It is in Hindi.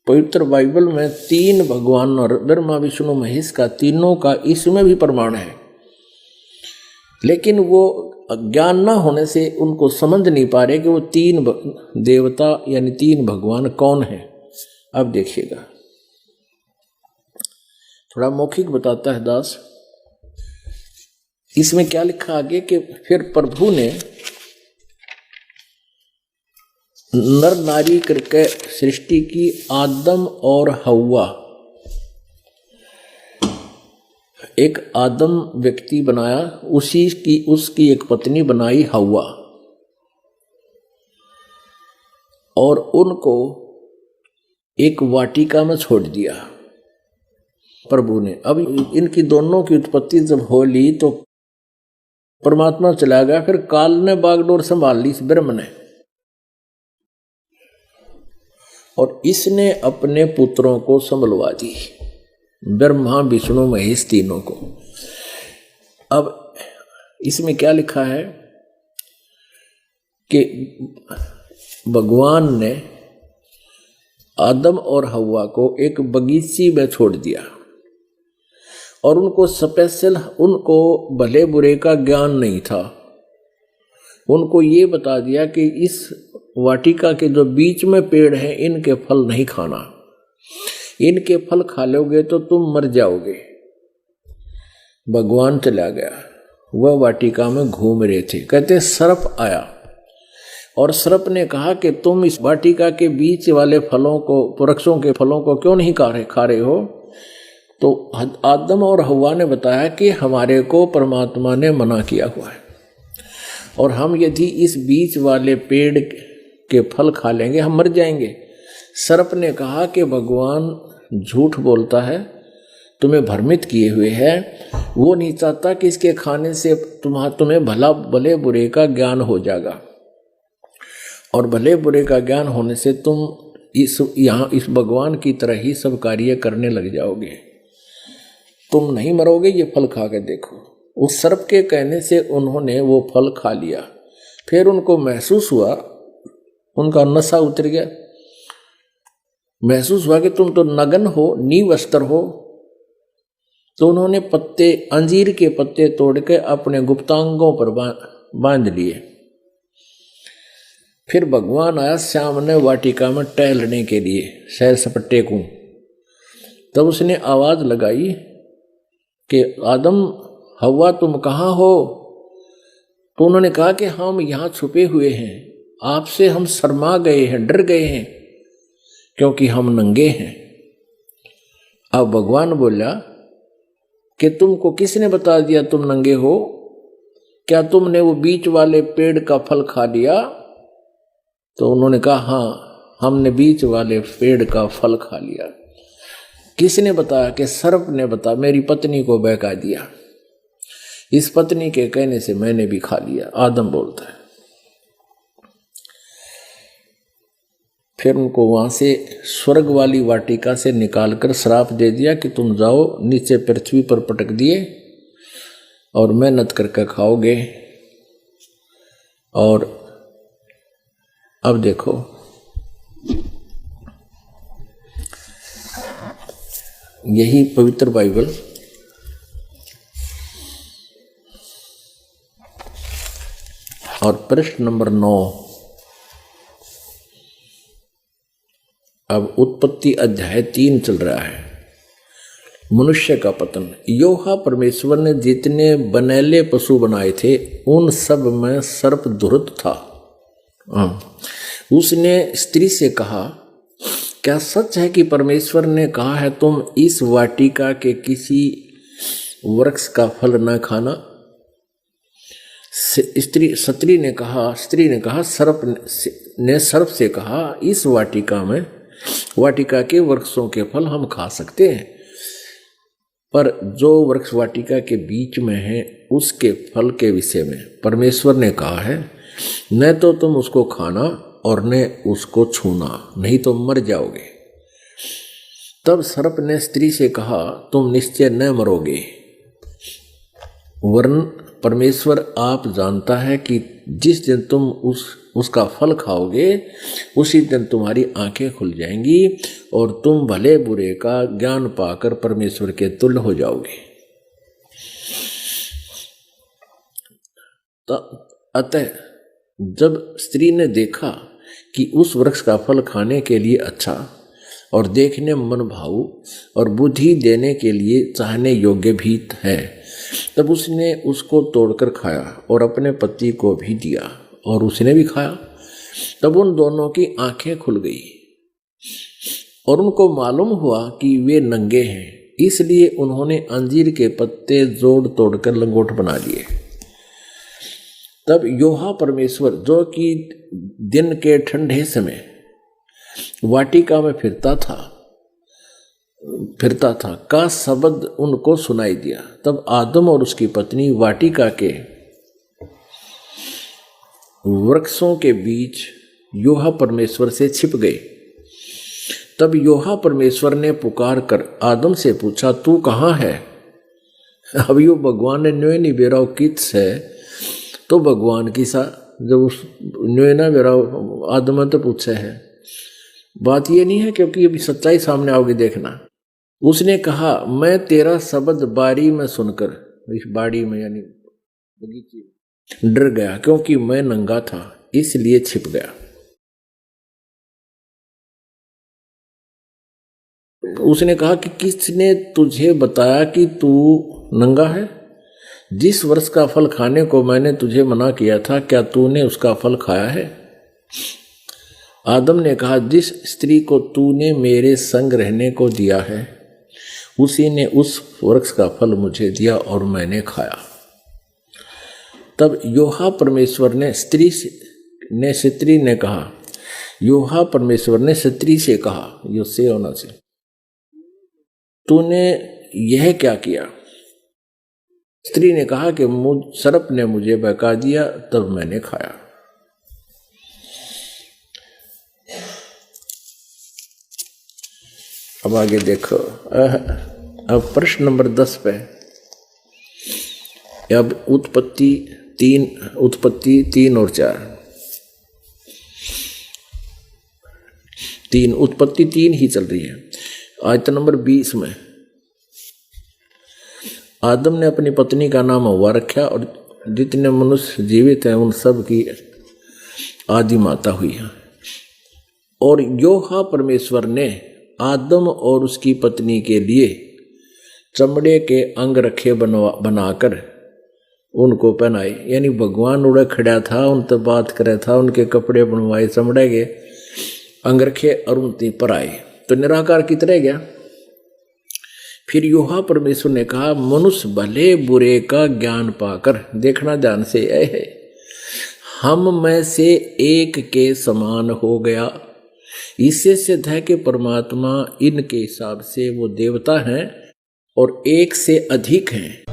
पवित्र बाइबल में 3 भगवान और ब्रह्मा विष्णु महेश का तीनों का इसमें भी प्रमाण है, लेकिन वो अज्ञान ना होने से उनको समझ नहीं पा रहे कि वो 3 देवता यानी 3 भगवान कौन है। अब देखिएगा, थोड़ा मौखिक बताता है दास। इसमें क्या लिखा आगे कि फिर प्रभु ने नर नारी करके सृष्टि की आदम और हव्वा, एक आदम व्यक्ति बनाया, उसकी एक पत्नी बनाई हव्वा, और उनको एक वाटिका में छोड़ दिया प्रभु ने। अब इनकी दोनों की उत्पत्ति जब हो ली तो परमात्मा चला गया, फिर काल ने बागडोर संभाल ली इस ब्रह्म ने, और इसने अपने पुत्रों को संभलवा दी, ब्रह्मा विष्णु महेश तीनों को। अब इसमें क्या लिखा है कि भगवान ने आदम और हव्वा को एक बगीची में छोड़ दिया और उनको स्पेशल, उनको भले बुरे का ज्ञान नहीं था। उनको ये बता दिया कि इस वाटिका के जो बीच में पेड़ हैं इनके फल नहीं खाना, इनके फल खा लोगे तो तुम मर जाओगे। भगवान चला गया, वह वाटिका में घूम रहे थे, कहते सर्प आया और सर्प ने कहा कि तुम इस वाटिका के बीच वाले फलों को, वृक्षों के फलों को क्यों नहीं खा रहे हो? तो आदम और हव्वा ने बताया कि हमारे को परमात्मा ने मना किया हुआ है, और हम यदि इस बीच वाले पेड़ के फल खा लेंगे हम मर जाएंगे। सर्प ने कहा कि भगवान झूठ बोलता है, तुम्हें भ्रमित किए हुए है, वो नहीं चाहता कि इसके खाने से तुम्हें भले बुरे का ज्ञान हो जाएगा, और भले बुरे का ज्ञान होने से तुम इस भगवान की तरह ही सब कार्य करने लग जाओगे, तुम नहीं मरोगे, ये फल खा के देखो। उस सर्प के कहने से उन्होंने वो फल खा लिया, फिर उनको महसूस हुआ, उनका नशा उतर गया, महसूस हुआ कि तुम तो नग्न हो, निवस्त्र हो। तो उन्होंने पत्ते, अंजीर के पत्ते तोड़ के अपने गुप्तांगों पर बांध लिए। फिर भगवान आया सामने वाटिका में टहलने के लिए, सैर सपट्टे को। तब उसने आवाज लगाई कि आदम हव्वा तुम कहाँ हो? तो उन्होंने कहा कि हम यहाँ छुपे हुए हैं, आपसे हम शर्मा गए हैं, डर गए हैं, क्योंकि हम नंगे हैं। अब भगवान बोला कि तुमको किसने बता दिया तुम नंगे हो? क्या तुमने वो बीच वाले पेड़ का फल खा लिया? तो उन्होंने कहा हाँ, हमने बीच वाले पेड़ का फल खा लिया। किसने बताया? कि सर्प ने बताया, मेरी पत्नी को बहका दिया, इस पत्नी के कहने से मैंने भी खा लिया, आदम बोलता है। फिर उनको वहां से स्वर्ग वाली वाटिका से निकालकर श्राप दे दिया कि तुम जाओ, नीचे पृथ्वी पर पटक दिए और मेहनत करके खाओगे। और अब देखो, यही पवित्र बाइबल और प्रश्न नंबर 9, अब उत्पत्ति अध्याय 3 चल रहा है। मनुष्य का पतन। योहा परमेश्वर ने जितने बनेले पशु बनाए थे उन सब में सर्प दुष्ट था। उसने स्त्री से कहा, क्या सच है कि परमेश्वर ने कहा है तुम इस वाटिका के किसी वृक्ष का फल न खाना? स्त्री ने कहा सर्प से कहा, इस वाटिका के वृक्षों के फल हम खा सकते हैं, पर जो वृक्ष वाटिका के बीच में है उसके फल के विषय में परमेश्वर ने कहा है, न तो तुम उसको खाना और न उसको छूना, नहीं तो मर जाओगे। तब सर्प ने स्त्री से कहा, तुम निश्चय न मरोगे, वरन परमेश्वर आप जानता है कि जिस दिन तुम उसका फल खाओगे उसी दिन तुम्हारी आंखें खुल जाएंगी और तुम भले बुरे का ज्ञान पाकर परमेश्वर के तुल्य हो जाओगे। अतः जब स्त्री ने देखा कि उस वृक्ष का फल खाने के लिए अच्छा और देखने मन भाऊ और बुद्धि देने के लिए चाहने योग्य भी है, तब उसने उसको तोड़कर खाया और अपने पति को भी दिया और उसने भी खाया। तब उन दोनों की आंखें खुल गई और उनको मालूम हुआ कि वे नंगे हैं, इसलिए उन्होंने अंजीर के पत्ते जोड़ तोड़कर लंगोट बना लिए। तब योहा परमेश्वर, जो कि दिन के ठंडे समय वाटिका में फिरता था का शब्द उनको सुनाई दिया। तब आदम और उसकी पत्नी वाटिका के वृक्षों के बीच योहा परमेश्वर से छिप गए। तब योहा परमेश्वर ने पुकार कर आदम से पूछा, तू कहाँ है? अब यो भगवान ने न्योय नहीं बेरा किस है, तो भगवान की सा जब उस न्योय ना बेरा आदम तो पूछे है। बात ये नहीं है, क्योंकि अभी सच्चाई सामने आओगी देखना। उसने कहा, मैं तेरा शब्द बारी में सुनकर, इस बाड़ी में यानी बगीचे, डर गया, क्योंकि मैं नंगा था इसलिए छिप गया। उसने कहा कि किसने तुझे बताया कि तू नंगा है? जिस वृक्ष का फल खाने को मैंने तुझे मना किया था, क्या तूने उसका फल खाया है? आदम ने कहा, जिस स्त्री को तूने मेरे संग रहने को दिया है, उसी ने उस वृक्ष का फल मुझे दिया और मैंने खाया। तब योहा परमेश्वर ने स्त्री से कहा, यो से होना से, तूने यह क्या किया? स्त्री ने कहा कि सर्प ने मुझे बहका दिया, तब मैंने खाया। अब आगे देखो, अब प्रश्न नंबर 10 पे, अब उत्पत्ति 3 और 4, उत्पत्ति 3 ही चल रही है। आयत नंबर 20 में आदम ने अपनी पत्नी का नाम हव्वा रखा और जितने मनुष्य जीवित हैं उन सब की आदि माता हुई है। और योहा परमेश्वर ने आदम और उसकी पत्नी के लिए चमड़े के अंग रखे बनाकर उनको पहनाए। यानी भगवान उड़े खड़ा था, उनसे बात करे था, उनके कपड़े बनवाए, चमड़े के अंग रखे और उनती पर आए, तो निराकार की तरह गया। फिर योहा परमेश्वर ने कहा, मनुष्य भले बुरे का ज्ञान पाकर, देखना ध्यान से, है हम में से एक के समान हो गया। इससे सिद्ध है कि परमात्मा इनके हिसाब से वो देवता हैं और एक से अधिक हैं।